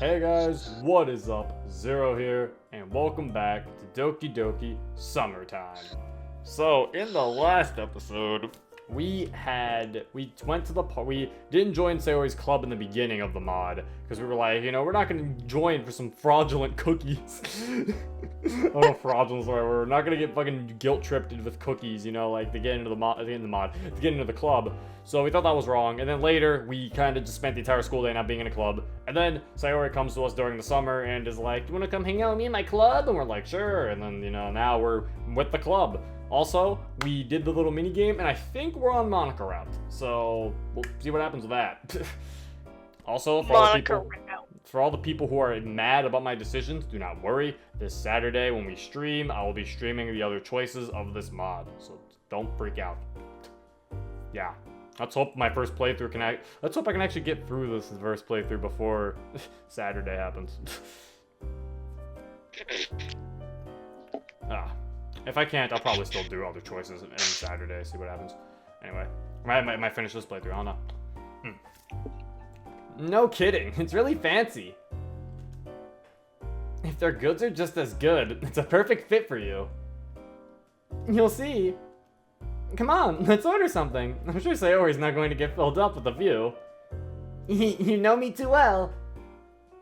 Hey guys, what is up? Zero here, and welcome back to Doki Doki SummerTime. So, in the last episode, we went to we didn't join Sayori's club in the beginning of the mod, because we were like, we're not gonna join for some fraudulent cookies. Oh, fraudulent, sorry, we're not gonna get fucking guilt-tripped with cookies, like, to get into to get into the club. So we thought that was wrong, and then later, we kind of just spent the entire school day not being in a club, and then Sayori comes to us during the summer and is like, you wanna come hang out with me in my club? And we're like, sure, and then, now we're with the club. Also, we did the little mini game, and I think we're on Monika route, so we'll see what happens with that. Also, for all the people who are mad about my decisions, do not worry. This Saturday when we stream, I will be streaming the other choices of this mod, so don't freak out. Yeah, let's hope my first playthrough let's hope I can actually get through this first playthrough before Saturday happens. If I can't, I'll probably still do other choices on Saturday, see what happens. Anyway, I might finish this playthrough, I don't know. No kidding, it's really fancy. If their goods are just as good, it's a perfect fit for you. You'll see. Come on, let's order something. I'm sure Sayori's not going to get filled up with a view. You know me too well.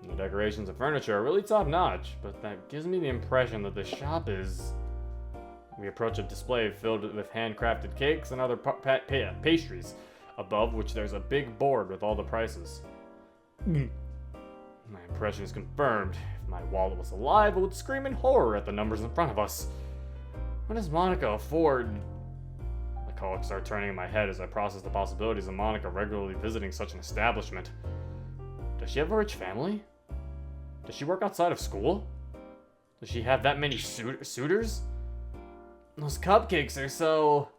The decorations and furniture are really top-notch, but that gives me the impression that the shop is... We approach a display filled with handcrafted cakes and other pastries, above which there's a big board with all the prices. My impression is confirmed. If my wallet was alive, it would scream in horror at the numbers in front of us. What does Monika afford? The colic start turning in my head as I process the possibilities of Monika regularly visiting such an establishment. Does she have a rich family? Does she work outside of school? Does she have that many suitors? Those cupcakes are so...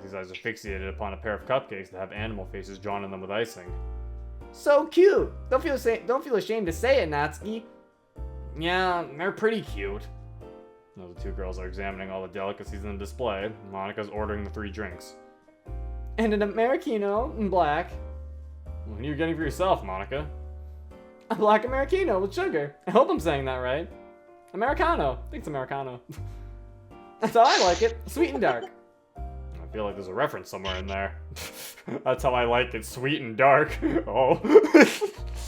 These eyes are fixated upon a pair of cupcakes that have animal faces drawn in them with icing. So cute! Don't feel ashamed to say it, Natsuki. Yeah, they're pretty cute. The two girls are examining all the delicacies in the display. Monika's ordering the 3 drinks. And an Americano in black. What are you getting for yourself, Monika? A black Americano with sugar. I hope I'm saying that right. Americano. I think it's Americano. That's how I like it. Sweet and dark. I feel like there's a reference somewhere in there. That's how I like it. Sweet and dark. Oh.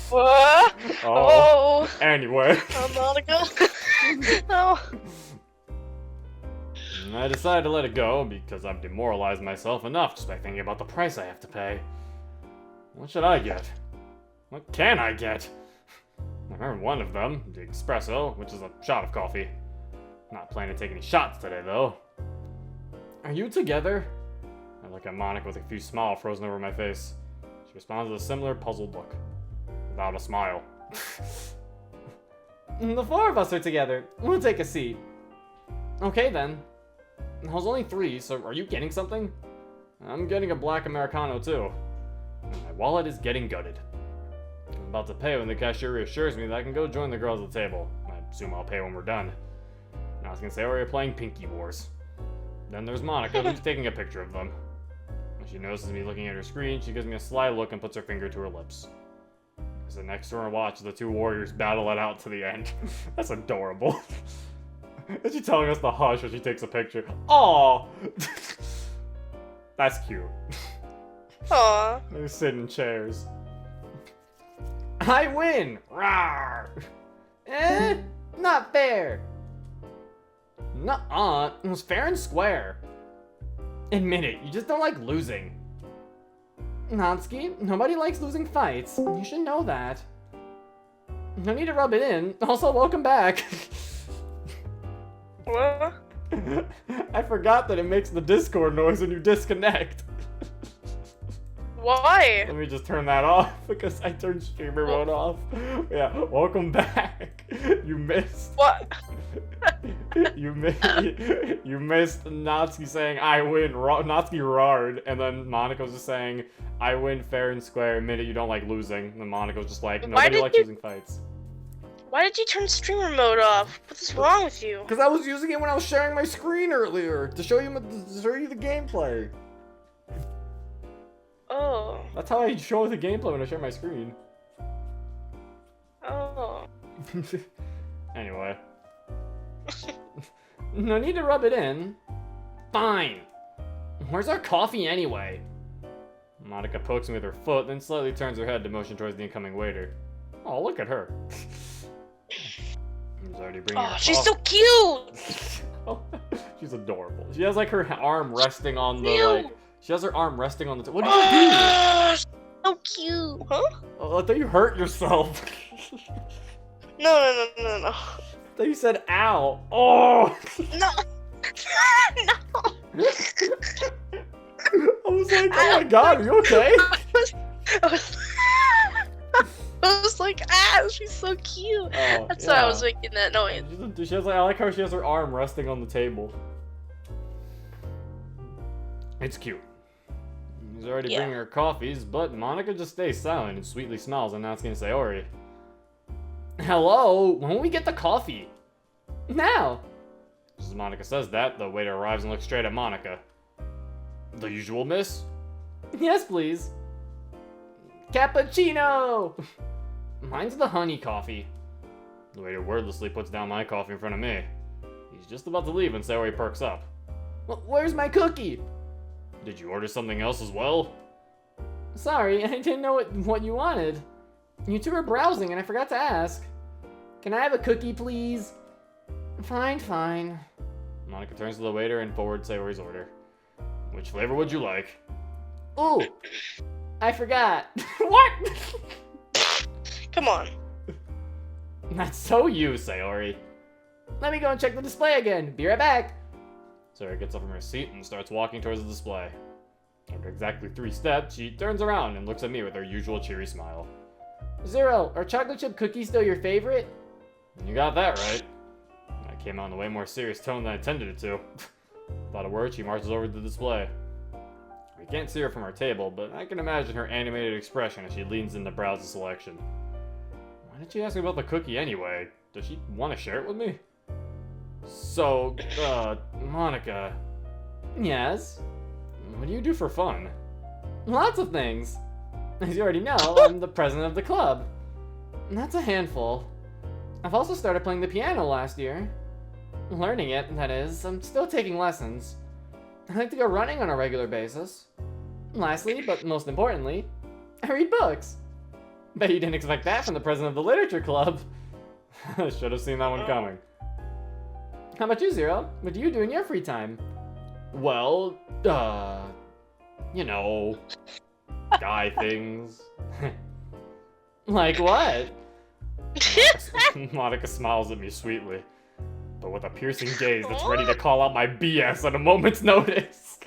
What? Oh. Anyway. Monika. No. I decided to let it go because I've demoralized myself enough just by thinking about the price I have to pay. What should I get? What can I get? I remember one of them, the espresso, which is a shot of coffee. Not planning to take any shots today, though. Are you together? I look at Monika with a few smile frozen over my face. She responds with a similar puzzled look, without a smile. The 4 of us are together. We'll take a seat. Okay, then. I was only 3, so are you getting something? I'm getting a black Americano, too. And my wallet is getting gutted. I'm about to pay when the cashier reassures me that I can go join the girls at the table. I assume I'll pay when we're done. I was gonna say we're playing Pinky Wars. Then there's Monika, who's taking a picture of them. When she notices me looking at her screen, she gives me a sly look and puts her finger to her lips. I sit next to her and watch the 2 warriors battle it out to the end. That's adorable. Is she telling us to hush when she takes a picture? Aww! That's cute. Aww. They sit in chairs. I win! Rawr! Not fair! Nuh-uh, it was fair and square. Admit it, you just don't like losing. Natsuki, nobody likes losing fights. You should know that. No need to rub it in. Also, welcome back. What? I forgot that it makes the Discord noise when you disconnect. Why? Let me just turn that off because I turned streamer mode off. Yeah, welcome back. You missed. What? You missed Natsuki saying I win. Natsuki roared, and then Monika was just saying I win fair and square. Admit it, you don't like losing. And then Monika was just like nobody likes losing fights. Why did you turn streamer mode off? What is wrong with you? Because I was using it when I was sharing my screen earlier to show you the gameplay. Oh. That's how I show the gameplay when I share my screen. Oh. Anyway. No need to rub it in. Fine. Where's our coffee anyway? Monika pokes me with her foot, then slightly turns her head to motion towards the incoming waiter. Oh, look at her. He's already bringing her she's coffee. so cute! She's adorable. She has like her arm resting on the Ew. she has her arm resting on the what did you do? So cute, huh? Oh, I thought you hurt yourself. No. I thought you said ow. Oh! No. No. I was like, oh my god, are you okay? I was like, she's so cute. Oh, That's why I was making that noise. She has like, I like how she has her arm resting on the table. It's cute. He's already bringing her coffees, but Monika just stays silent and sweetly smiles, announcing to Sayori. Hello, when will we get the coffee? Now! As Monika says that, the waiter arrives and looks straight at Monika. The usual, miss? Yes, please. Cappuccino! Mine's the honey coffee. The waiter wordlessly puts down my coffee in front of me. He's just about to leave when Sayori perks up. Where's my cookie? Did you order something else as well? Sorry, I didn't know what you wanted. You two were browsing and I forgot to ask. Can I have a cookie, please? Fine. Monika turns to the waiter and forwards Sayori's order. Which flavor would you like? Ooh, I forgot. What? Come on. That's so you, Sayori. Let me go and check the display again. Be right back. Sayori gets up from her seat and starts walking towards the display. After exactly 3 steps, she turns around and looks at me with her usual cheery smile. Zero, are chocolate chip cookies still your favorite? You got that right. That came out in a way more serious tone than I intended it to. Without a word, she marches over to the display. We can't see her from our table, but I can imagine her animated expression as she leans in to browse the selection. Why did she ask me about the cookie anyway? Does she want to share it with me? So, Monika. Yes? What do you do for fun? Lots of things. As you already know, I'm the president of the club. That's a handful. I've also started playing the piano last year. Learning it, that is. I'm still taking lessons. I like to go running on a regular basis. Lastly, but most importantly, I read books. Bet you didn't expect that from the president of the literature club. Should have seen that one coming. How about you, Zero? What do you do in your free time? Well, you know, guy things. Like what? Monika smiles at me sweetly, but with a piercing gaze that's ready to call out my BS at a moment's notice.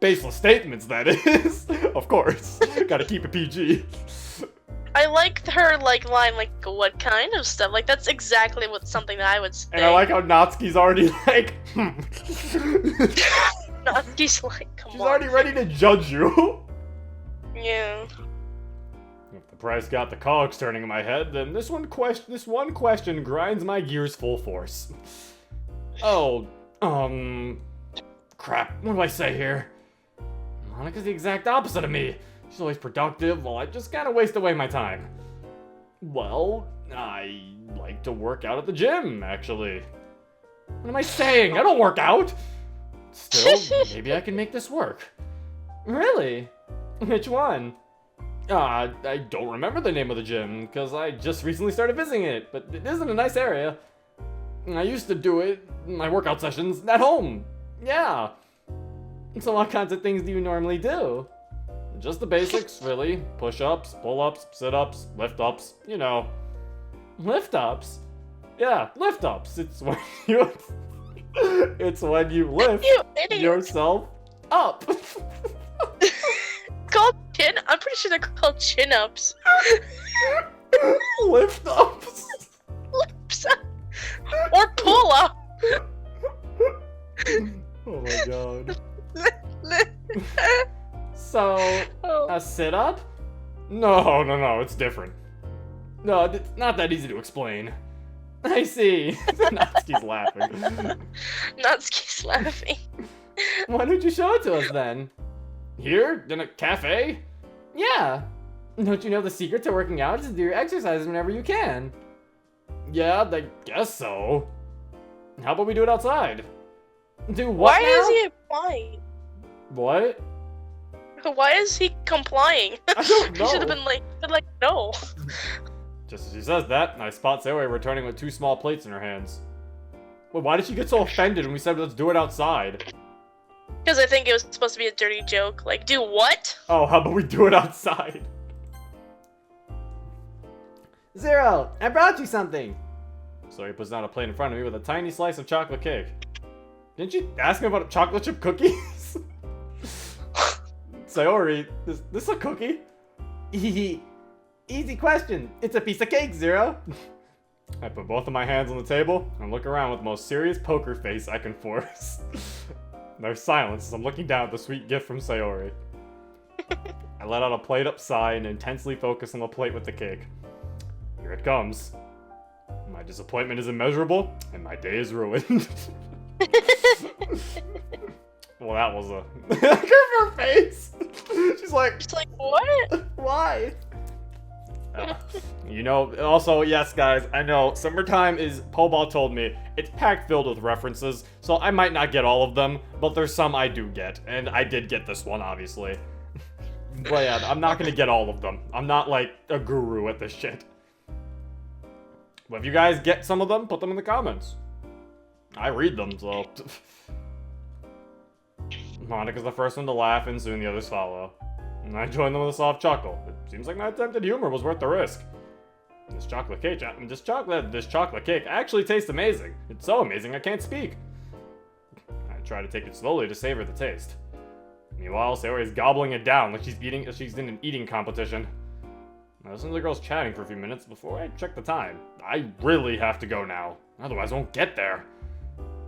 Baseless statements, that is. Of course. Gotta keep it PG. I like her line, like, what kind of stuff? Like, that's exactly something that I would say. And I like how Natsuki's already like, Natsuki's like, come on. She's already ready to judge you. Yeah. If the price got the cogs turning in my head, then this one question grinds my gears full force. Oh, crap, what do I say here? Monika's the exact opposite of me. She's always productive, while I just kind of waste away my time. Well, I like to work out at the gym, actually. What am I saying? I don't work out! Still, maybe I can make this work. Really? Which one? I don't remember the name of the gym, because I just recently started visiting it, but it is in a nice area. I used to do it, my workout sessions, at home. Yeah. So what kinds of things do you normally do? Just the basics, really. Push-ups, pull-ups, sit-ups, lift-ups, you know. Lift-ups? Yeah, lift-ups. It's when you... it's when you lift yourself up. Called chin? I'm pretty sure they're called chin-ups. Lift-ups. Lips up. Or pull-up. Oh my god. So, a sit-up? No, it's different. No, it's not that easy to explain. I see. Natsuki's laughing. Natsuki's laughing. Why don't you show it to us then? Here? In a cafe? Yeah. Don't you know the secret to working out is to do your exercise whenever you can? Yeah, I guess so. How about we do it outside? Do what Why now? is he applying? What? Why is he complying? I don't He should have know. been like, no. Just as he says that, I spot Sayori returning with 2 small plates in her hands. Well, why did she get so offended when we said let's do it outside? Because I think it was supposed to be a dirty joke. Like, do what? Oh, how about we do it outside? Zero, I brought you something. Sayori puts down a plate in front of me with a tiny slice of chocolate cake. Didn't you ask me about chocolate chip cookies? Sayori, is this a cookie? Easy question. It's a piece of cake, Zero. I put both of my hands on the table and look around with the most serious poker face I can force. There's silence as I'm looking down at the sweet gift from Sayori. I let out a played-up sigh and intensely focus on the plate with the cake. Here it comes. My disappointment is immeasurable, and my day is ruined. Well, that was a... Look at her face! She's like... It's like, what? Why? You know, also, yes, guys, I know, SummerTime is, Pobal told me, it's packed filled with references, so I might not get all of them, but there's some I do get, and I did get this one, obviously. But yeah, I'm not gonna get all of them. I'm not, like, a guru at this shit. But if you guys get some of them, put them in the comments. I read them, so... Monika's the first one to laugh, and soon the others follow. And I join them with a soft chuckle. It seems like my attempted humor was worth the risk. This chocolate cake actually tastes amazing. It's so amazing I can't speak. I try to take it slowly to savor the taste. Meanwhile, Sayori is gobbling it down like she's in an eating competition. I listen to the girls chatting for a few minutes before I check the time. I really have to go now, otherwise I won't get there.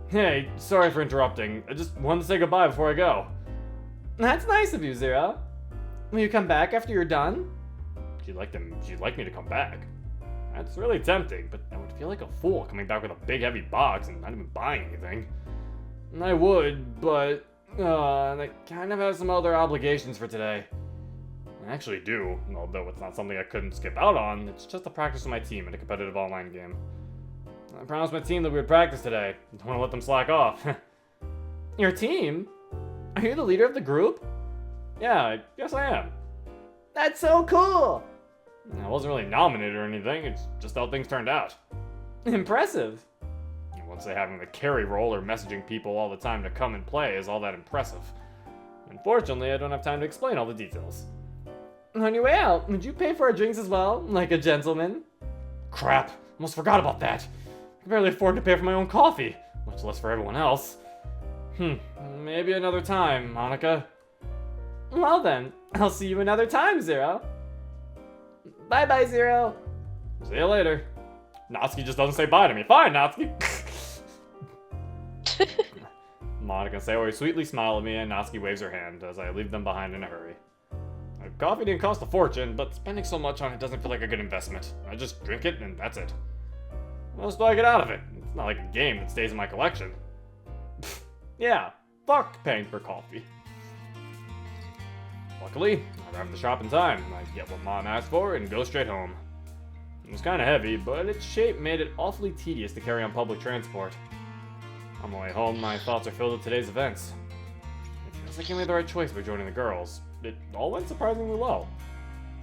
Hey, sorry for interrupting. I just wanted to say goodbye before I go. That's nice of you, Zero. Will you come back after you're done? She'd like me to come back. That's really tempting, but I would feel like a fool coming back with a big heavy box and not even buying anything. I would, but I kind of have some other obligations for today. I actually do, although it's not something I couldn't skip out on. It's just a practice with my team in a competitive online game. I promised my team that we would practice today. Don't want to let them slack off. Your team? Are you the leader of the group? Yeah, yes I am. That's so cool! I wasn't really nominated or anything, it's just how things turned out. Impressive. I wouldn't say having the carry role or messaging people all the time to come and play is all that impressive. Unfortunately, I don't have time to explain all the details. On your way out, would you pay for our drinks as well, like a gentleman? Crap, almost forgot about that. I can barely afford to pay for my own coffee, much less for everyone else. Maybe another time, Monika. Well then, I'll see you another time, Zero. Bye-bye, Zero. See you later. Natsuki just doesn't say bye to me. Fine, Natsuki. Monika and Sayori sweetly smile at me, and Natsuki waves her hand as I leave them behind in a hurry. Coffee didn't cost a fortune, but spending so much on it doesn't feel like a good investment. I just drink it, and that's it. What else do I get out of it? It's not like a game that stays in my collection. Yeah, fuck paying for coffee. Luckily, I arrive at the shop in time. I get what Mom asked for and go straight home. It was kinda heavy, but its shape made it awfully tedious to carry on public transport. On my way home, my thoughts are filled with today's events. It feels like I made the right choice by joining the girls. It all went surprisingly well.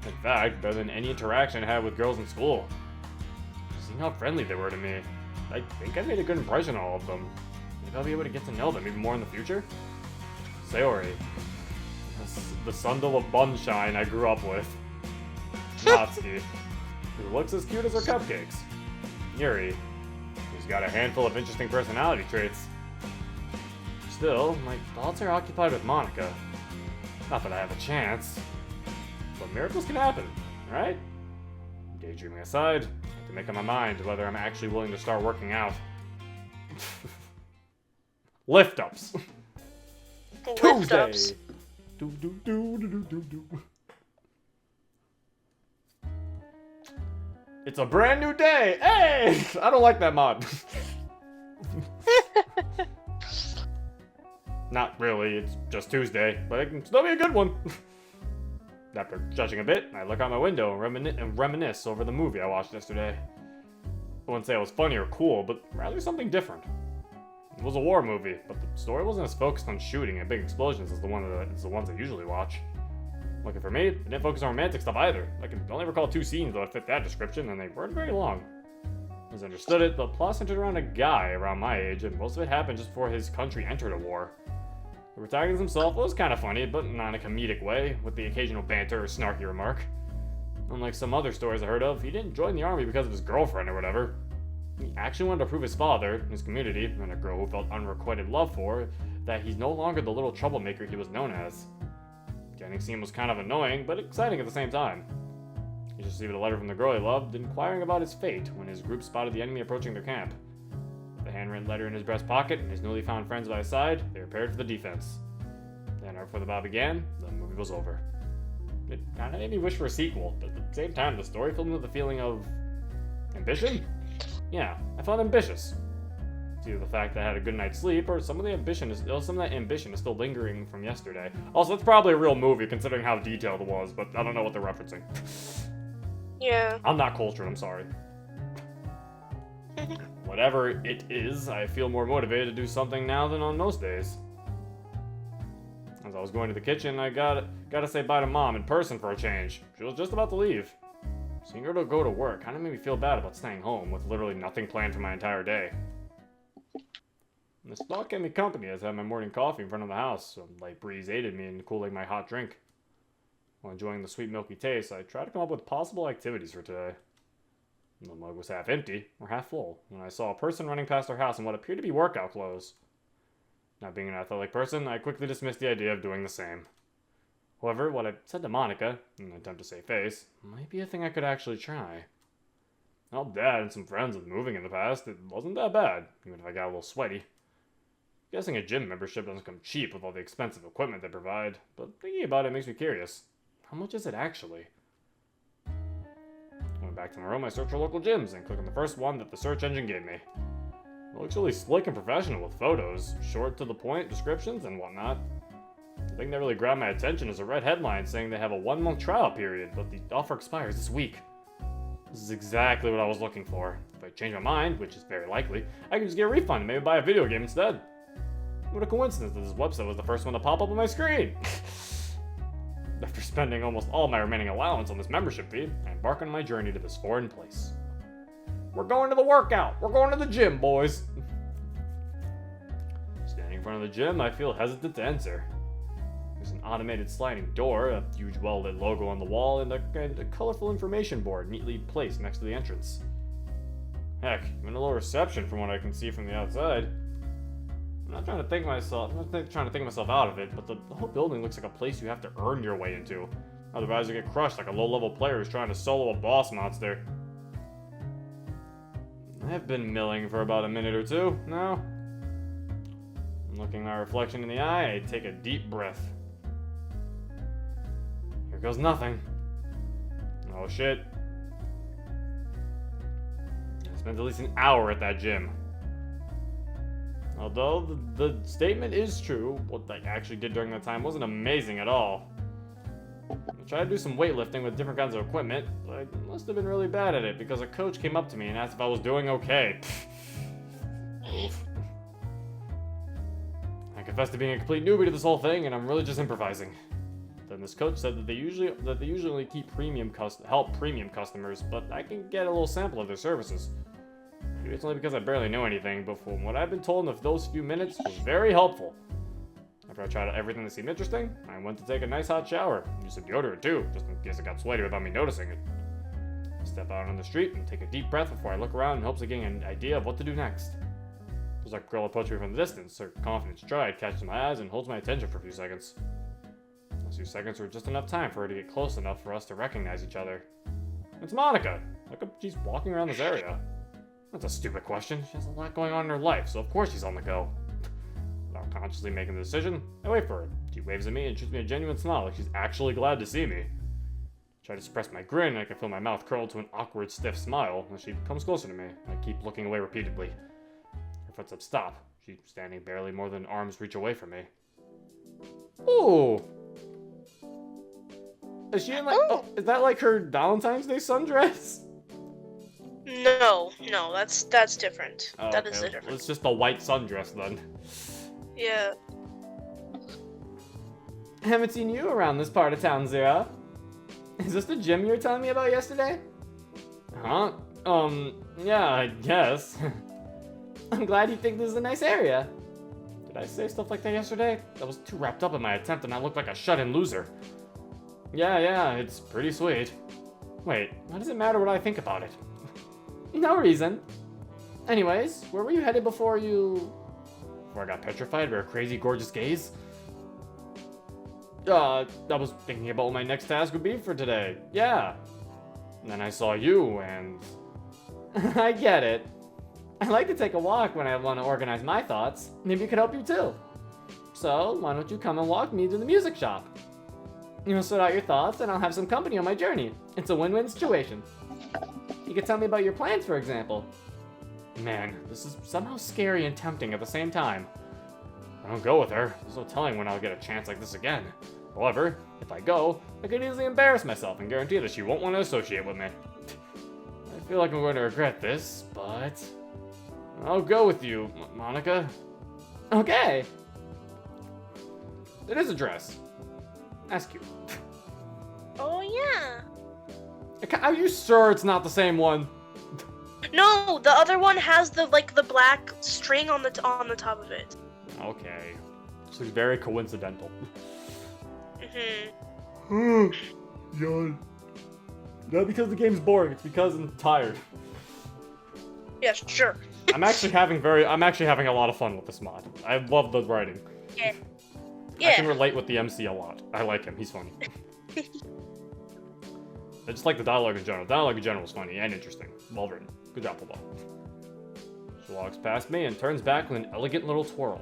In fact, better than any interaction I had with girls in school. Seeing how friendly they were to me, I think I made a good impression on all of them. Maybe I'll be able to get to know them even more in the future. Sayori. The Sundle of Bunshine I grew up with. Natsuki, who looks as cute as her cupcakes. Yuri, who's got a handful of interesting personality traits. Still, my thoughts are occupied with Monika. Not that I have a chance. But miracles can happen, right? Daydreaming aside, I have to make up my mind whether I'm actually willing to start working out. Lift-ups. Lift-ups. It's a brand new day! Hey! I don't like that mod. Not really, it's just Tuesday, but it can still be a good one. After judging a bit, I look out my window and reminisce over the movie I watched yesterday. I wouldn't say it was funny or cool, but rather something different. It was a war movie, but the story wasn't as focused on shooting and big explosions as the ones I usually watch. Lucky for me, it didn't focus on romantic stuff either. I can only recall 2 scenes that fit that description, and they weren't very long. As I understood it, the plot centered around a guy around my age, and most of it happened just before his country entered a war. The protagonist himself was kind of funny, but not in a comedic way, with the occasional banter or snarky remark. Unlike some other stories I heard of, he didn't join the army because of his girlfriend or whatever. He actually wanted to prove his father, his community, and a girl who felt unrequited love for, that he's no longer the little troublemaker he was known as. The ending scene was kind of annoying, but exciting at the same time. He just received a letter from the girl he loved, inquiring about his fate when his group spotted the enemy approaching their camp. With the handwritten letter in his breast pocket and his newly found friends by his side, they prepared for the defense. Then, right before the bout began, the movie was over. It kind of made me wish for a sequel, but at the same time, the story filled me with a feeling of ambition? Yeah, I felt ambitious. It's either the fact that I had a good night's sleep, or some of that ambition is still lingering from yesterday. Also, it's probably a real movie, considering how detailed it was, but I don't know what they're referencing. Yeah. I'm not cultured, I'm sorry. Whatever it is, I feel more motivated to do something now than on most days. As I was going to the kitchen, I gotta say bye to Mom in person for a change. She was just about to leave. Seeing her go to work kind of made me feel bad about staying home with literally nothing planned for my entire day. And this thought kept me company as I had my morning coffee in front of the house. A light breeze aided me in cooling my hot drink. While enjoying the sweet milky taste, I tried to come up with possible activities for today. The mug was half empty, or half full, when I saw a person running past our house in what appeared to be workout clothes. Not being an athletic person, I quickly dismissed the idea of doing the same. However, what I said to Monika, in an attempt to save face, might be a thing I could actually try. Well, Dad and some friends with moving in the past, it wasn't that bad, even if I got a little sweaty. Guessing a gym membership doesn't come cheap with all the expensive equipment they provide, but thinking about it makes me curious. How much is it actually? Went back to my room, I searched for local gyms and clicked on the first one that the search engine gave me. It looks really slick and professional with photos, short to the point descriptions and whatnot. The thing that really grabbed my attention is a red headline saying they have a 1-month trial period, but the offer expires this week. This is exactly what I was looking for. If I change my mind, which is very likely, I can just get a refund and maybe buy a video game instead. What a coincidence that this website was the first one to pop up on my screen! After spending almost all my remaining allowance on this membership fee, I embark on my journey to this foreign place. We're going to the workout! We're going to the gym, boys! Standing in front of the gym, I feel hesitant to enter. There's an automated sliding door, a huge well-lit logo on the wall, and a colorful information board neatly placed next to the entrance. Heck, even a low reception from what I can see from the outside. I'm not trying to think myself out of it, but the whole building looks like a place you have to earn your way into. Otherwise you get crushed like a low-level player who's trying to solo a boss monster. I've been milling for about a minute or two now. Looking my reflection in the eye, I take a deep breath. Here goes nothing. Oh shit. I spent at least an hour at that gym. Although the statement is true, what I actually did during that time wasn't amazing at all. I tried to do some weightlifting with different kinds of equipment, but I must have been really bad at it because a coach came up to me and asked if I was doing okay. Oof. I confess to being a complete newbie to this whole thing, and I'm really just improvising. Then this coach said that they usually keep help premium customers, but I can get a little sample of their services. Maybe it's only because I barely know anything, but from what I've been told in those few minutes was very helpful. After I tried everything that seemed interesting, I went to take a nice hot shower. Used some deodorant too, just in case it got sweaty without me noticing it. I step out on the street and take a deep breath before I look around in hopes of getting an idea of what to do next. There's a girl approached me from the distance. Her confident stride catches my eyes and holds my attention for a few seconds. Those few seconds were just enough time for her to get close enough for us to recognize each other. It's Monika! Look up, she's walking around this area. That's a stupid question. She has a lot going on in her life, so of course she's on the go. Without consciously making the decision, I wait for her. She waves at me and shoots me a genuine smile like she's actually glad to see me. I try to suppress my grin and I can feel my mouth curl to an awkward, stiff smile as she comes closer to me. I keep looking away repeatedly. Her footsteps stop. She's standing barely more than arm's reach away from me. Ooh! Is she in like, oh, is that like her Valentine's Day sundress? No, that's different. Oh, That okay. is different. It's just a white sundress then. Yeah. I haven't seen you around this part of town, Zero. Is this the gym you were telling me about yesterday? Huh? Yeah, I guess. I'm glad you think this is a nice area. Did I say stuff like that yesterday? I was too wrapped up in my attempt and I looked like a shut-in loser. Yeah, it's pretty sweet. Wait, why does it matter what I think about it? No reason. Anyways, where were you headed before I got petrified by her crazy gorgeous gaze? I was thinking about what my next task would be for today. Yeah. And then I saw you and... I get it. I like to take a walk when I want to organize my thoughts. Maybe it could help you too. So, why don't you come and walk me to the music shop? You'll sort out your thoughts and I'll have some company on my journey. It's a win-win situation. You could tell me about your plans, for example. Man, this is somehow scary and tempting at the same time. If I don't go with her, there's no telling when I'll get a chance like this again. However, if I go, I could easily embarrass myself and guarantee that she won't want to associate with me. I feel like I'm going to regret this, but... I'll go with you, Monika. Okay. It is a dress. Ask you. Oh yeah. Are you sure it's not the same one? No, the other one has the black string on the top of it. Okay. This is very coincidental. Yawn. Not because the game's boring, it's because I'm tired. Yeah, sure. I'm actually having a lot of fun with this mod. I love the writing. Yeah. I can relate with the MC a lot. I like him, he's funny. I just like the dialogue in general. Dialogue in general is funny and interesting. Well written. Good job, Papa. She walks past me and turns back with an elegant little twirl.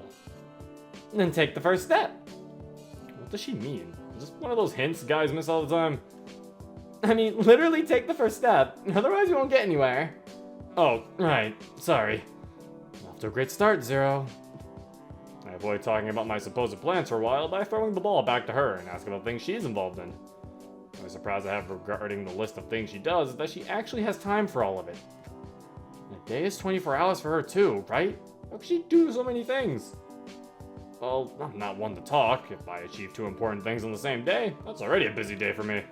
And then take the first step. What does she mean? Is this one of those hints guys miss all the time? I mean, literally take the first step. Otherwise you won't get anywhere. Oh, right. Sorry. Off to a great start, Zero. I avoid talking about my supposed plans for a while by throwing the ball back to her and asking about things she's involved in. The only surprise I have regarding the list of things she does is that she actually has time for all of it. And a day is 24 hours for her too, right? How can she do so many things? Well, I'm not one to talk. If I achieve 2 important things on the same day, that's already a busy day for me.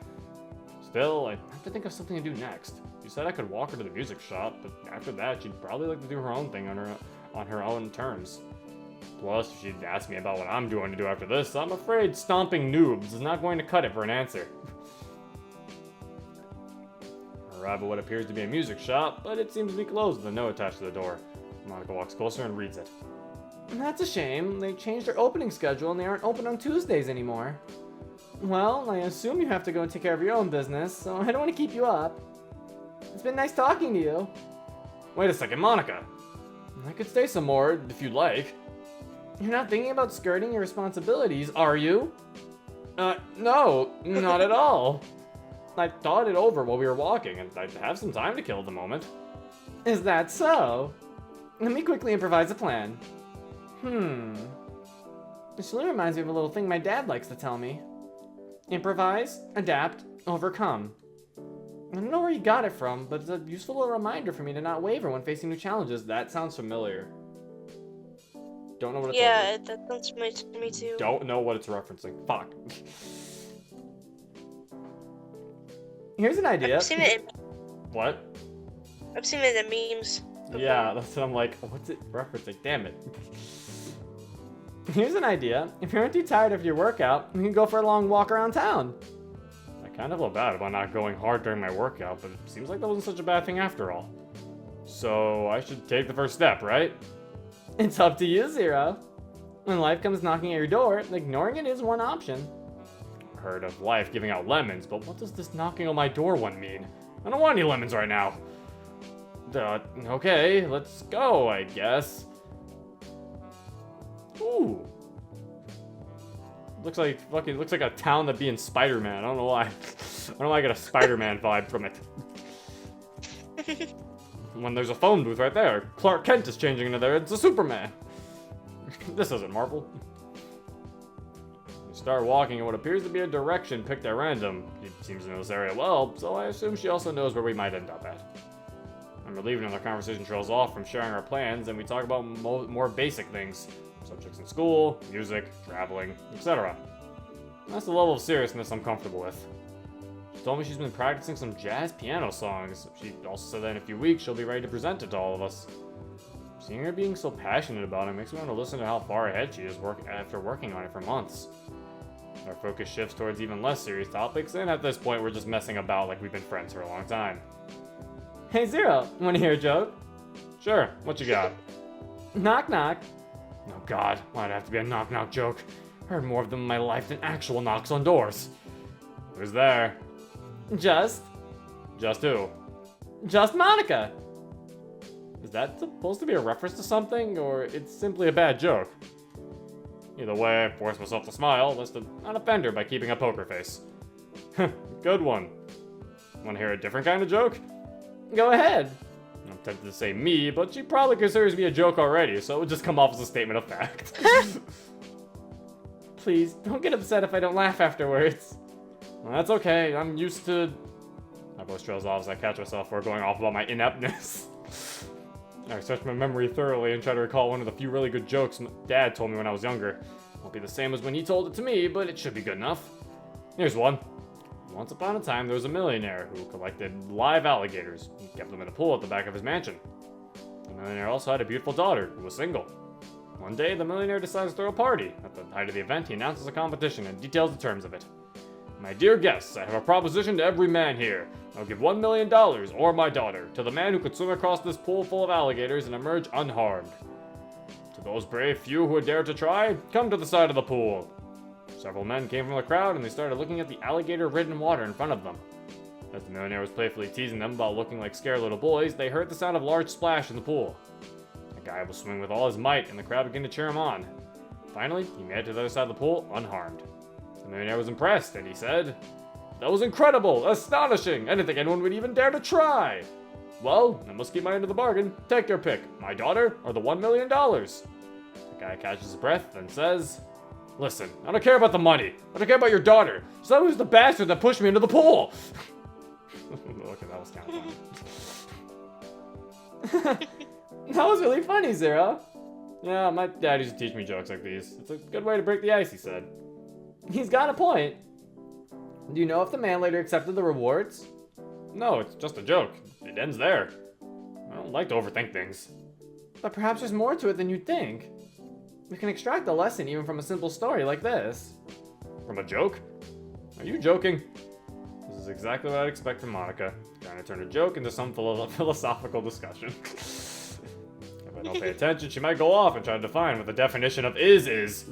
Still, I have to think of something to do next. She said I could walk her to the music shop, but after that, she'd probably like to do her own thing on her own terms. Plus, if she'd ask me about what I'm going to do after this, I'm afraid stomping noobs is not going to cut it for an answer. I arrive at what appears to be a music shop, but it seems to be closed with a note attached to the door. Monika walks closer and reads it. That's a shame. They changed their opening schedule and they aren't open on Tuesdays anymore. Well, I assume you have to go and take care of your own business, so I don't want to keep you up. It's been nice talking to you. Wait a second, Monika. I could stay some more, if you'd like. You're not thinking about skirting your responsibilities, are you? No, not at all. I thought it over while we were walking, and I have some time to kill at the moment. Is that so? Let me quickly improvise a plan. This really reminds me of a little thing my dad likes to tell me. Improvise, adapt, overcome. I don't know where he got it from, but it's a useful little reminder for me to not waver when facing new challenges. That sounds familiar. Don't know what it's Yeah, that sounds familiar to me too. Don't know what it's referencing. Fuck. Here's an idea. I've seen it in, What? I've seen it in memes before. Yeah, that's what I'm like, what's it referencing? Damn it. Here's an idea. If you aren't too tired of your workout, we can go for a long walk around town. I kind of feel bad about not going hard during my workout, but it seems like that wasn't such a bad thing after all. So I should take the first step, right? It's up to you, Zero. When life comes knocking at your door, ignoring it is one option. I've heard of life giving out lemons, but what does this knocking on my door one mean? I don't want any lemons right now. Okay, let's go, I guess. Ooh. Looks like a town that'd be in Spider-Man. I don't know why. I don't know why I get a Spider-Man vibe from it. When there's a phone booth right there, Clark Kent is changing into there. It's a Superman. This isn't Marvel. There's start walking in what appears to be a direction picked at random. She seems to know this area well, so I assume she also knows where we might end up at. I'm relieved when our conversation trails off from sharing our plans and we talk about more basic things. Subjects in school, music, traveling, etc. That's the level of seriousness I'm comfortable with. She told me she's been practicing some jazz piano songs. She also said that in a few weeks she'll be ready to present it to all of us. Seeing her being so passionate about it makes me want to listen to how far ahead she is after working on it for months. Our focus shifts towards even less serious topics, and at this point we're just messing about like we've been friends for a long time. Hey Zero, wanna hear a joke? Sure, what you got? Knock knock. Oh god, why'd it have to be a knock knock joke? Heard more of them in my life than actual knocks on doors. Who's there? Just who? Just Monika. Is that supposed to be a reference to something, or it's simply a bad joke? Either way, I forced myself to smile, just to not offend her by keeping a poker face. Good one. Wanna hear a different kind of joke? Go ahead. I'm tempted to say me, but she probably considers me a joke already, so it would just come off as a statement of fact. Please, don't get upset if I don't laugh afterwards. Well, that's okay, I'm used to... My voice trails off as I catch myself for going off about my ineptness. I searched my memory thoroughly and tried to recall one of the few really good jokes my dad told me when I was younger. Won't be the same as when he told it to me, but it should be good enough. Here's one. Once upon a time, there was a millionaire who collected live alligators. He kept them in a pool at the back of his mansion. The millionaire also had a beautiful daughter who was single. One day, the millionaire decides to throw a party. At the height of the event, he announces a competition and details the terms of it. My dear guests, I have a proposition to every man here. I'll give $1 million, or my daughter, to the man who could swim across this pool full of alligators and emerge unharmed. To those brave few who would dare to try, come to the side of the pool. Several men came from the crowd and they started looking at the alligator-ridden water in front of them. As the millionaire was playfully teasing them about looking like scared little boys, they heard the sound of a large splash in the pool. The guy was swimming with all his might and the crowd began to cheer him on. Finally, he made it to the other side of the pool unharmed. The millionaire was impressed, and he said, "That was incredible! Astonishing! I didn't think anyone would even dare to try! Well, I must keep my end of the bargain. Take your pick, my daughter or the $1 million." The guy catches his breath, then says, "Listen, I don't care about the money. I don't care about your daughter. So who's the bastard that pushed me into the pool?" Okay, that was kind of funny. That was really funny, Zero. Yeah, my dad used to teach me jokes like these. It's a good way to break the ice, he said. He's got a point. Do you know if the man later accepted the rewards? No, it's just a joke. It ends there. I don't like to overthink things. But perhaps there's more to it than you'd think. We can extract a lesson even from a simple story like this. From a joke? Are you joking? This is exactly what I'd expect from Monika. Trying to turn a joke into some philosophical discussion. If I don't pay attention, she might go off and try to define what the definition of is.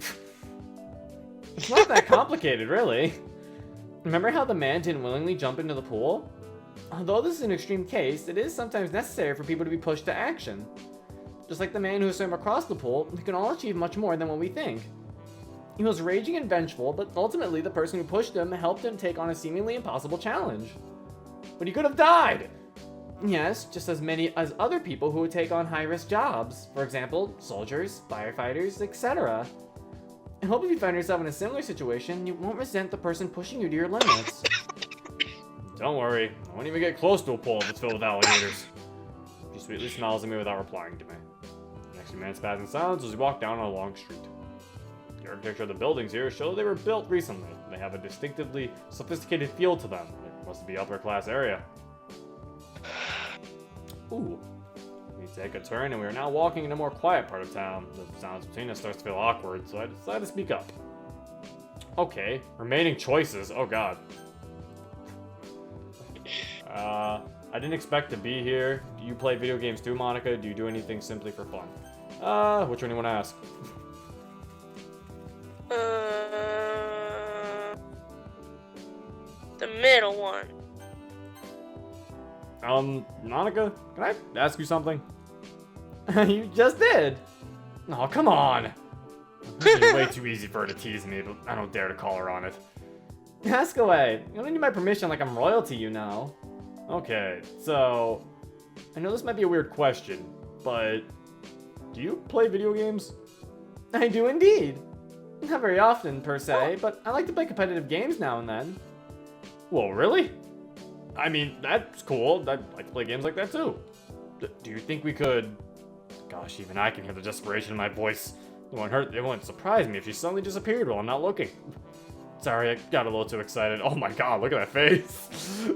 It's not that complicated, really. Remember how the man didn't willingly jump into the pool? Although this is an extreme case, it is sometimes necessary for people to be pushed to action. Just like the man who swam across the pool, we can all achieve much more than what we think. He was raging and vengeful, but ultimately the person who pushed him helped him take on a seemingly impossible challenge. But he could have died! Yes, just as many as other people who would take on high-risk jobs. For example, soldiers, firefighters, etc. I hope if you find yourself in a similar situation, you won't resent the person pushing you to your limits. Don't worry, I won't even get close to a pool if it's filled with alligators. She sweetly smiles at me without replying to me. The next few minutes pass in silence as we walk down a long street. The architecture of the buildings here show they were built recently. They have a distinctively sophisticated feel to them. It must be upper class area. Ooh. We take a turn and we are now walking in a more quiet part of town. The silence between us starts to feel awkward, so I decide to speak up. Okay, remaining choices. Oh god. I didn't expect to be here. Do you play video games too, Monika? Do you do anything simply for fun? Which one do you want to ask? The middle one. Monika, can I ask you something? You just did. Oh, come on. It's way too easy for her to tease me, but I don't dare to call her on it. Ask away. You don't need my permission like I'm royalty, you know. Okay, so I know this might be a weird question, but do you play video games? I do indeed. Not very often, per se, but I like to play competitive games now and then. Well, really? I mean, that's cool. I'd like to play games like that too. Do you think we could... Gosh, even I can hear the desperation in my voice. It wouldn't surprise me if she suddenly disappeared while I'm not looking. Sorry, I got a little too excited. Oh my god, look at that face.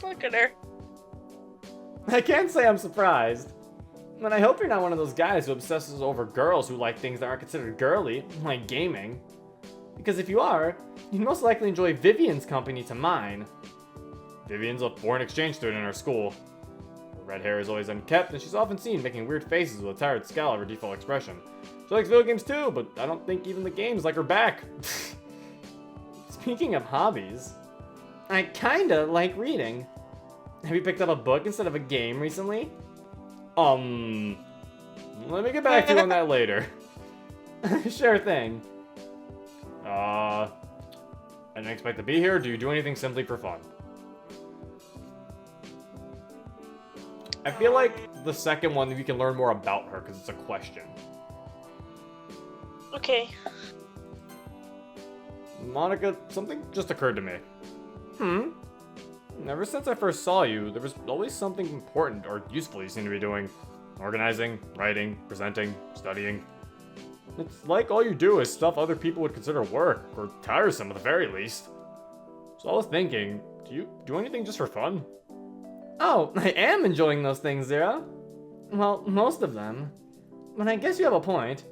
Look at her. I can't say I'm surprised. And I hope you're not one of those guys who obsesses over girls who like things that aren't considered girly, like gaming. Because if you are, you'd most likely enjoy Vivian's company to mine. Vivian's a foreign exchange student in our school. Her red hair is always unkept, and she's often seen making weird faces with a tired scowl of her default expression. She likes video games too, but I don't think even the games like her back. Speaking of hobbies, I kinda like reading. Have you picked up a book instead of a game recently? Let me get back to you on that later. Sure thing. I didn't expect to be here. Do you do anything simply for fun? I feel like the second one, we can learn more about her because it's a question. Okay. Monika, something just occurred to me. Ever since I first saw you, there was always something important or useful you seem to be doing. Organizing, writing, presenting, studying. It's like all you do is stuff other people would consider work, or tiresome at the very least. So I was thinking, do you do anything just for fun? Oh, I am enjoying those things, Zero. Well, most of them. But I guess you have a point.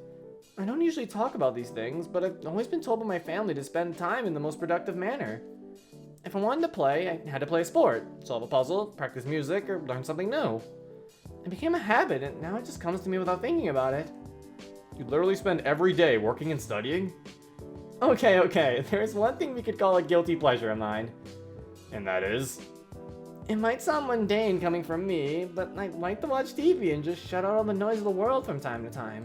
I don't usually talk about these things, but I've always been told by my family to spend time in the most productive manner. If I wanted to play, I had to play a sport, solve a puzzle, practice music, or learn something new. It became a habit, and now it just comes to me without thinking about it. You literally spend every day working and studying? Okay, there's one thing we could call a guilty pleasure of mine. And that is? It might sound mundane coming from me, but I like to watch TV and just shut out all the noise of the world from time to time.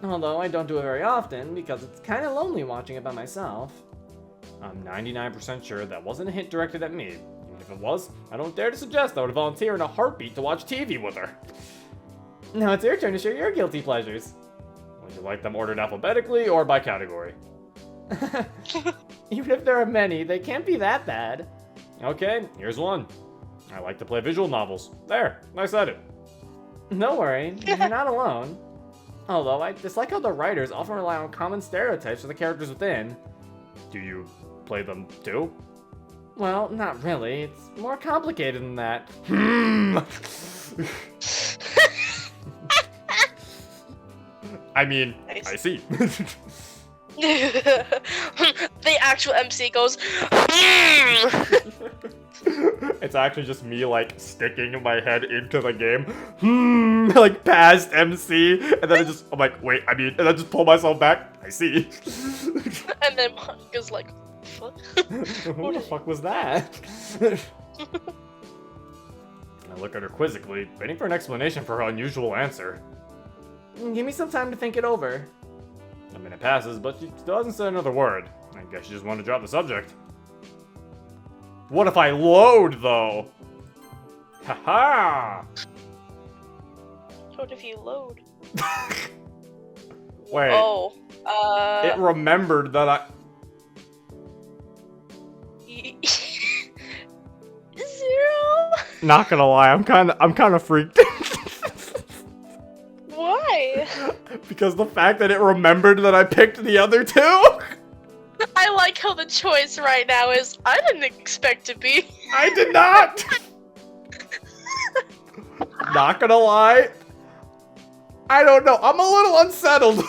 Although I don't do it very often, because it's kinda lonely watching it by myself. I'm 99% sure that wasn't a hint directed at me. Even if it was, I don't dare to suggest I would volunteer in a heartbeat to watch TV with her. Now it's your turn to share your guilty pleasures. Would you like them ordered alphabetically or by category? Even if there are many, they can't be that bad. Okay, here's one. I like to play visual novels. There, I said it. Don't worry, you're not alone. Although I dislike how the writers often rely on common stereotypes for the characters within. Do you play them too? Well, not really. It's more complicated than that. I mean, Nice. I see. The actual MC goes. It's actually just me, like, sticking my head into the game. Like, past MC. And then I'm like, wait, I mean, and I just pull myself back. I see. And then Monika's like, fuck. Who the fuck was that? I look at her quizzically, waiting for an explanation for her unusual answer. Give me some time to think it over. A minute passes, but she still hasn't said another word. I guess she just wanted to drop the subject. What if I load, though? Haha! What if you load? Wait. Oh. It remembered that I... Zero? Not gonna lie, I'm kind of freaked. Why? Because the fact that it remembered that I picked the other two? I like how the choice right now is I didn't expect to be. I did not! Not gonna lie. I don't know, I'm a little unsettled.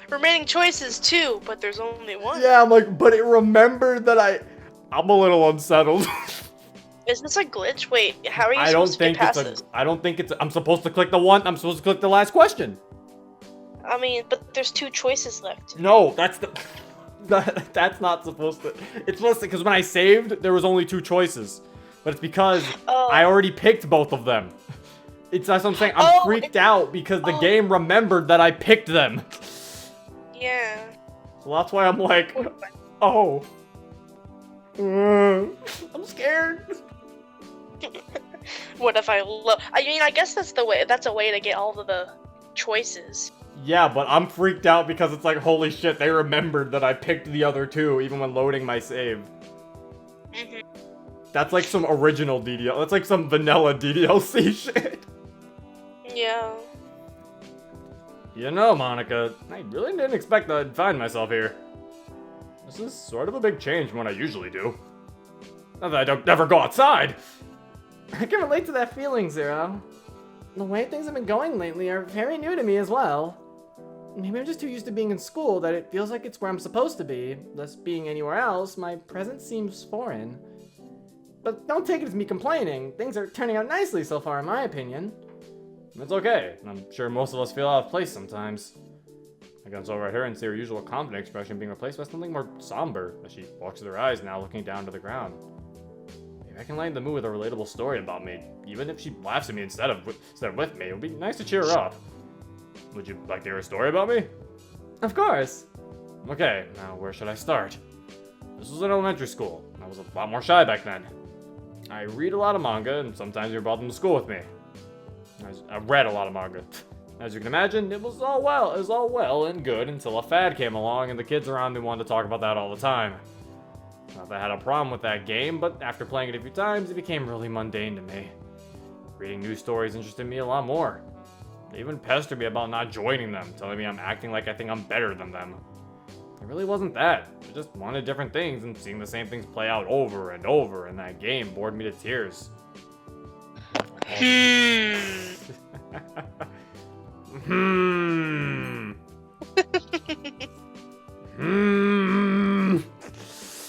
Remaining choices two, but there's only one. Yeah, I'm like, but it remembered that I'm a little unsettled. Is this a glitch? Wait, how are you I don't supposed to get think past it's this? I don't think it's I'm supposed to click the one, I'm supposed to click the last question. I mean, but there's two choices left. No, that's that's not supposed to. It's supposed to, because when I saved, there was only two choices. But it's because I already picked both of them. That's what I'm saying. I'm freaked out because the game remembered that I picked them. Yeah. So that's why I'm like, oh. I'm scared. What if I I mean, I guess that's a way to get all of the choices. Yeah, but I'm freaked out because it's like, holy shit, they remembered that I picked the other two even when loading my save. Mhm. That's like some original DDL. That's like some vanilla DDLC shit. Yeah. You know, Monika, I really didn't expect that I'd find myself here. This is sort of a big change from what I usually do. Not that I don't ever go outside. I can relate to that feeling, Zero. The way things have been going lately are very new to me as well. Maybe I'm just too used to being in school that it feels like it's where I'm supposed to be. Thus, being anywhere else, my presence seems foreign. But don't take it as me complaining. Things are turning out nicely so far, in my opinion. It's okay. I'm sure most of us feel out of place sometimes. I glance over at her and see her usual confident expression being replaced by something more somber as she walks with her eyes now looking down to the ground. Maybe I can lighten the mood with a relatable story about me, even if she laughs at me instead of with me. It would be nice to cheer her up. Would you like to hear a story about me? Of course. Okay, now where should I start? This was in elementary school. I was a lot more shy back then. I read a lot of manga, and sometimes you brought them to school with me. I read a lot of manga. As you can imagine, it was all well and good until a fad came along and the kids around me wanted to talk about that all the time. Not that I had a problem with that game, but after playing it a few times, it became really mundane to me. Reading news stories interested me a lot more. They even pestered me about not joining them, telling me I'm acting like I think I'm better than them. It really wasn't that. I just wanted different things, and seeing the same things play out over and over in that game bored me to tears.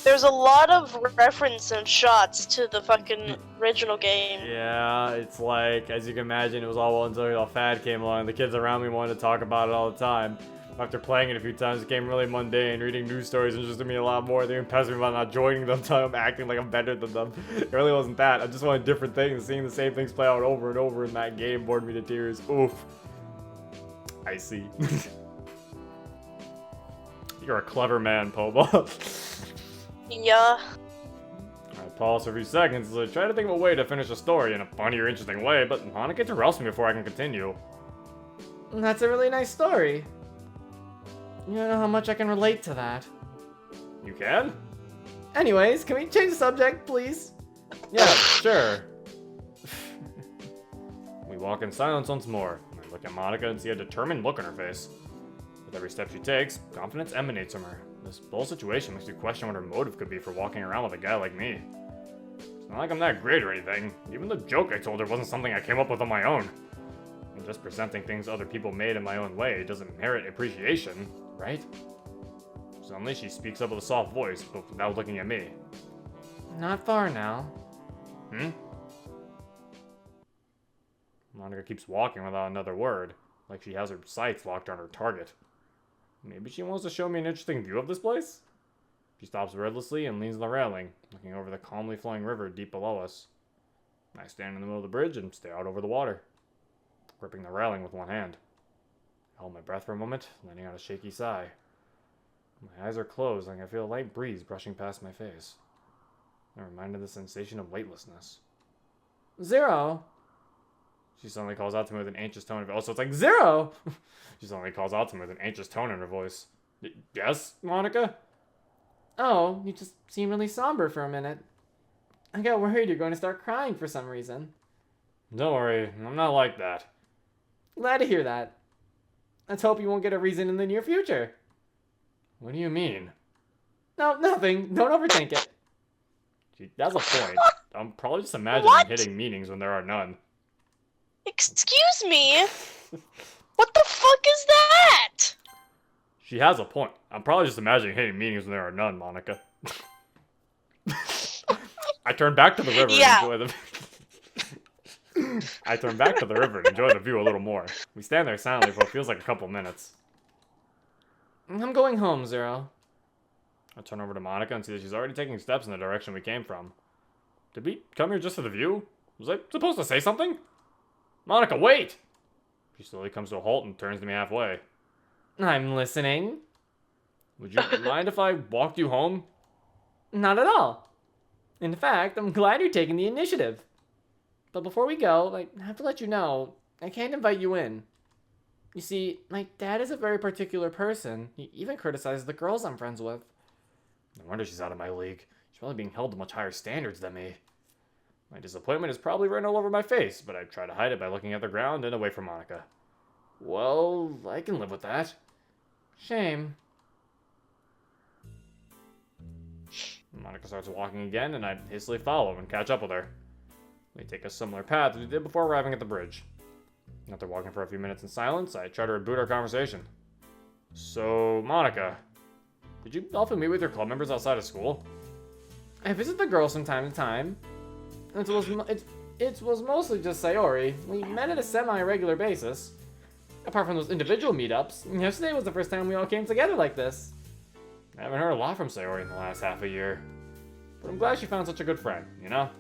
There's a lot of reference and shots to the fucking original game. Yeah, it's like, as you can imagine, it was all well until a fad came along. The kids around me wanted to talk about it all the time. After playing it a few times, it became really mundane. Reading news stories interested me a lot more. They even pestered me about not joining them, telling I'm acting like I'm better than them. It really wasn't that. I just wanted different things. Seeing the same things play out over and over in that game bored me to tears. Oof. I see. You're a clever man, Poba. Yeah. I pause for a few seconds as I try to think of a way to finish the story in a funny or interesting way, but Monika interrupts me before I can continue. That's a really nice story. You don't know how much I can relate to that. You can? Anyways, can we change the subject, please? Yeah, sure. We walk in silence once more. I look at Monika and see a determined look on her face. With every step she takes, confidence emanates from her. This whole situation makes you question what her motive could be for walking around with a guy like me. It's not like I'm that great or anything. Even the joke I told her wasn't something I came up with on my own. I'm just presenting things other people made in my own way doesn't merit appreciation, right? Suddenly she speaks up with a soft voice, but without looking at me. Not far now. Monika keeps walking without another word, like she has her sights locked on her target. Maybe she wants to show me an interesting view of this place? She stops wordlessly and leans on the railing, looking over the calmly flowing river deep below us. I stand in the middle of the bridge and stare out over the water, gripping the railing with one hand. I hold my breath for a moment, letting out a shaky sigh. My eyes are closed, and I feel a light breeze brushing past my face. I'm reminded of the sensation of weightlessness. Zero. She suddenly calls out to me with an anxious tone of voice. So it's like, Zero! She suddenly calls out to me with an anxious tone in her voice. Yes, Monika? Oh, you just seem really somber for a minute. I got worried you're going to start crying for some reason. Don't worry, I'm not like that. Glad to hear that. Let's hope you won't get a reason in the near future. What do you mean? No, nothing. Don't overthink it. That's a point. I'm probably just imagining hitting meanings when there are none. Excuse me? What the fuck is that? She has a point. I'm probably just imagining hitting meanings when there are none, Monika. I turn back to the river and enjoy the... I turn back to the river and enjoy the view a little more. We stand there silently for what feels like a couple minutes. I'm going home, Zero. I turn over to Monika and see that she's already taking steps in the direction we came from. Did we come here just for the view? Was I supposed to say something? Monika, wait! She slowly comes to a halt and turns to me halfway. I'm listening. Would you mind if I walked you home? Not at all. In fact, I'm glad you're taking the initiative. But before we go, I have to let you know, I can't invite you in. You see, my dad is a very particular person. He even criticizes the girls I'm friends with. No wonder she's out of my league. She's probably being held to much higher standards than me. My disappointment is probably written all over my face, but I try to hide it by looking at the ground and away from Monika. Well, I can live with that. Shame. Monika starts walking again, and I hastily follow and catch up with her. We take a similar path as we did before arriving at the bridge. After walking for a few minutes in silence, I try to reboot our conversation. So, Monika, did you often meet with your club members outside of school? I visit the girls from time to time. It was mostly just Sayori. We met at a semi-regular basis. Apart from those individual meetups, yesterday was the first time we all came together like this. I haven't heard a lot from Sayori in the last half a year. But I'm glad she found such a good friend, you know?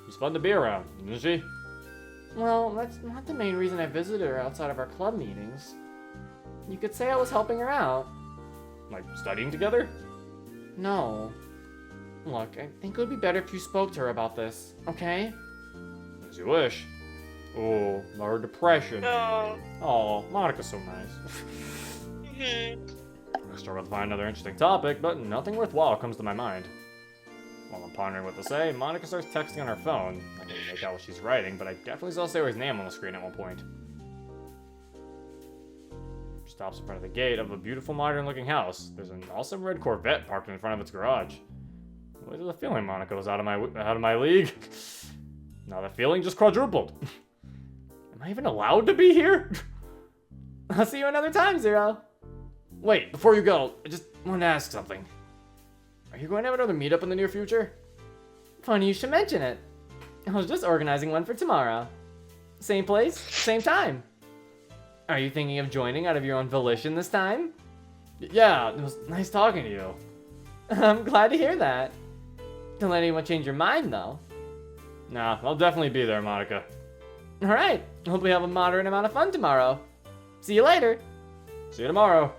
She's fun to be around, isn't she? Well, that's not the main reason I visited her outside of our club meetings. You could say I was helping her out. Like, studying together? No. Look, I think it would be better if you spoke to her about this, okay? As you wish. Oh, her depression. Oh. Oh, Monika's so nice. I struggle to find another interesting topic, but nothing worthwhile comes to my mind. While I'm pondering what to say, Monika starts texting on her phone. I can't make out what she's writing, but I definitely saw Sayori's name on the screen at one point. She stops in front of the gate of a beautiful modern-looking house. There's an awesome red Corvette parked in front of its garage. What is the feeling Monika was out of my league? Now the feeling just quadrupled. Am I even allowed to be here? I'll see you another time, Zero. Wait, before you go, I just wanted to ask something. Are you going to have another meetup in the near future? Funny you should mention it. I was just organizing one for tomorrow. Same place, same time. Are you thinking of joining out of your own volition this time? Yeah, it was nice talking to you. I'm glad to hear that. Don't let anyone change your mind, though. Nah, I'll definitely be there, Monika. Alright, hope we have a moderate amount of fun tomorrow. See you later. See you tomorrow.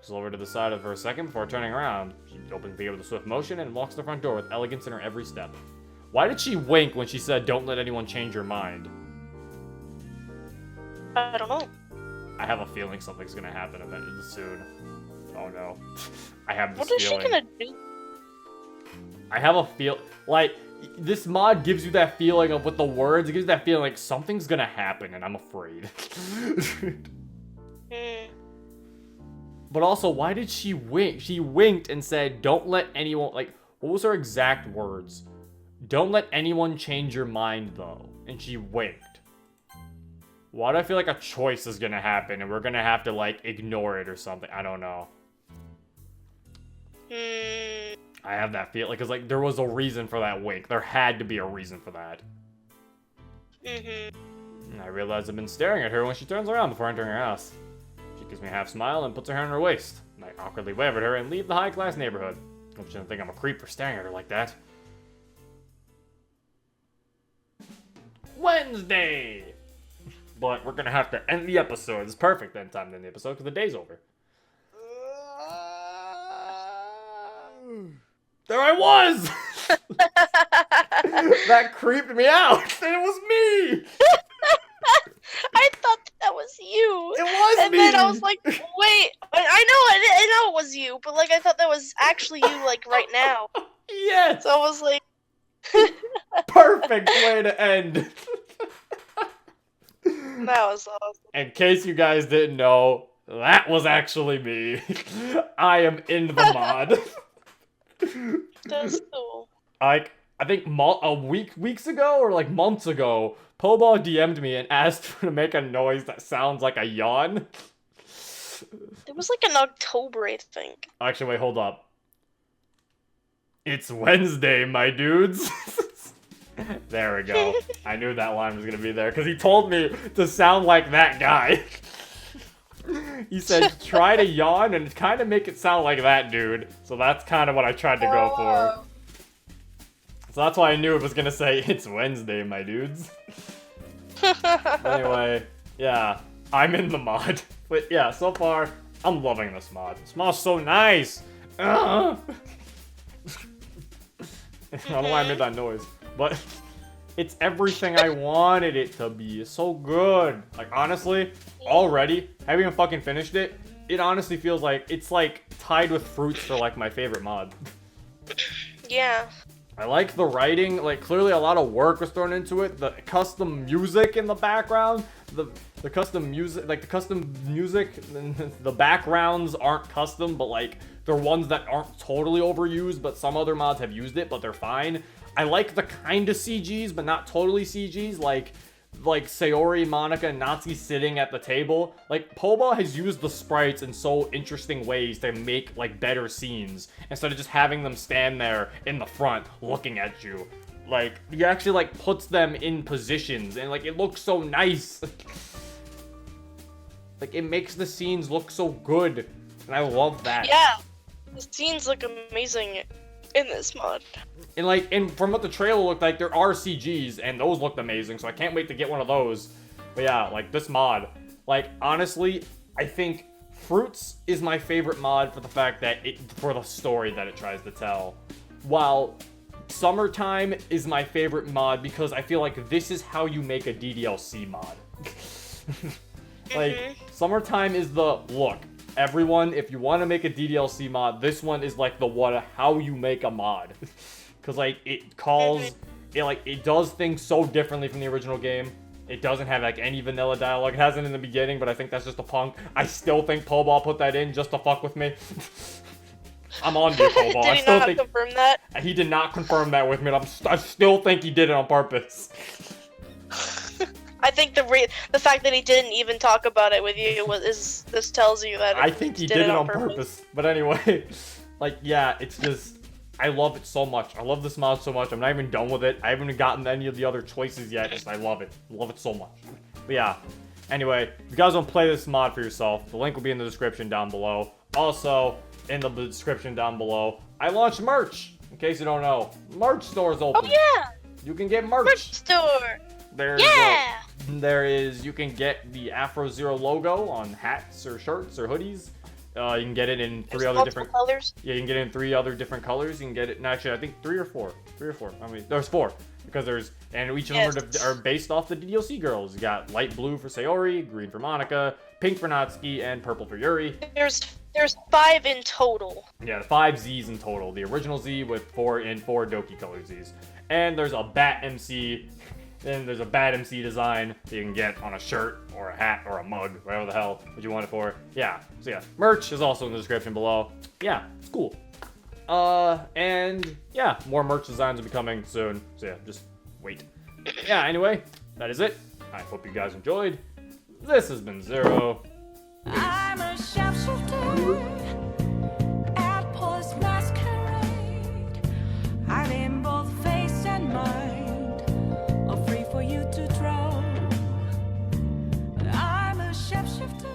She's over to the side of her for a second before turning around. She opens the gate with a swift motion and walks to the front door with elegance in her every step. Why did she wink when she said, "Don't let anyone change your mind"? I don't know. I have a feeling something's gonna happen eventually soon. Oh no. I have this What is feeling. she gonna do? I have a feel like this mod gives you that feeling of with the words, it gives you that feeling like something's gonna happen and I'm afraid. But also, why did she wink? She winked and said, "Don't let anyone," like, what was her exact words? "Don't let anyone change your mind, though." And she winked. Why do I feel like a choice is gonna happen and we're gonna have to, like, ignore it or something? I don't know. I have that feeling, because, like, there was a reason for that wink. There had to be a reason for that. And I realize I've been staring at her when she turns around before entering her house. She gives me a half smile and puts her hand on her waist. And I awkwardly wave at her and leave the high-class neighborhood. Hope she doesn't think I'm a creep for staring at her like that. Wednesday! But we're gonna have to end the episode. It's perfect then time to end the episode because the day's over. There I was! That creeped me out! And it was me! I thought that was you. It was and me! And then I was like, wait, I know it was you, but like I thought that was actually you, like right now. Yes! So I was like, Perfect way to end. that was awesome. In case you guys didn't know, that was actually me. I am in the mod. That's cool. Like, I think weeks ago or like months ago, Poball DM'd me and asked to make a noise that sounds like a yawn. It was like in October, I think. Actually, wait, hold up. It's Wednesday, my dudes. There we go. I knew that line was gonna be there because he told me to sound like that guy. He said, try to yawn and kind of make it sound like that dude. So that's kind of what I tried to go for. So that's why I knew it was gonna say, it's Wednesday, my dudes. Anyway, yeah, I'm in the mod. But yeah, so far, I'm loving this mod. This mod's so nice. I don't know why I made that noise. But it's everything I wanted it to be. It's so good. Like, honestly, already, having even fucking finished it, it honestly feels like it's like tied with Fruits for like my favorite mod. Yeah. I like the writing, like clearly a lot of work was thrown into it. The custom music in the background, the custom music, like the custom music, the backgrounds aren't custom, but like they're ones that aren't totally overused, but some other mods have used it, but they're fine. I like the kind of CGs, but not totally CGs, like Sayori, Monika, and Natsuki sitting at the table. Like, Poba has used the sprites in so interesting ways to make, like, better scenes, instead of just having them stand there in the front looking at you. Like, he actually, like, puts them in positions, and, like, it looks so nice. Like, it makes the scenes look so good, and I love that. Yeah, the scenes look amazing in this mod. And like, and from what the trailer looked like, there are CGs, and those looked amazing, so I can't wait to get one of those. But yeah, like, this mod, like, honestly, I think Fruits is my favorite mod for the fact that for the story that it tries to tell. While SummerTime is my favorite mod because I feel like this is how you make a DDLC mod. Like, SummerTime is the, look, everyone, if you want to make a DDLC mod, this one is like the how you make a mod. Because, like, it does things so differently from the original game. It doesn't have, like, any vanilla dialogue. It has it in the beginning, but I think that's just a punk. I still think Pobal put that in just to fuck with me. I'm on you, Pobal. Did he not confirm that? He did not confirm that with me, and I still think he did it on purpose. I think the fact that he didn't even talk about it with you this tells you that I think he did it on purpose. But anyway, like, yeah, it's just, I love it so much. I love this mod so much. I'm not even done with it. I haven't gotten any of the other choices yet. Just I love it. Love it so much. But yeah, anyway, if you guys want to play this mod for yourself, the link will be in the description down below. Also, in the description down below, I launched merch. In case you don't know, merch store's open. Oh yeah! You can get merch. Store. You can get the Afro Zero logo on hats or shirts or hoodies. You can get it in three other different colors. Yeah, you can get it in 3 other different colors. You can get it, no, actually, I think 3 or 4. 3 or 4. I mean, there's 4 because and each of them are based off the DDLC girls. You got light blue for Sayori, green for Monika, pink for Natsuki, and purple for Yuri. There's 5 in total. Yeah, 5 Zs in total. The original Z with 4 Doki colored Zs. And there's a Bat MC. Then there's a Bat MC design that you can get on a shirt or a hat or a mug, whatever the hell what you want it for. Yeah, so yeah, merch is also in the description below. Yeah, it's cool. And yeah, more merch designs will be coming soon. So yeah, just wait. Yeah, anyway, that is it. I hope you guys enjoyed. This has been Zero. I'm a sharpshooter at Paul's masquerade. I'm in both face and mind, all free for you to draw. I'm a sharpshooter.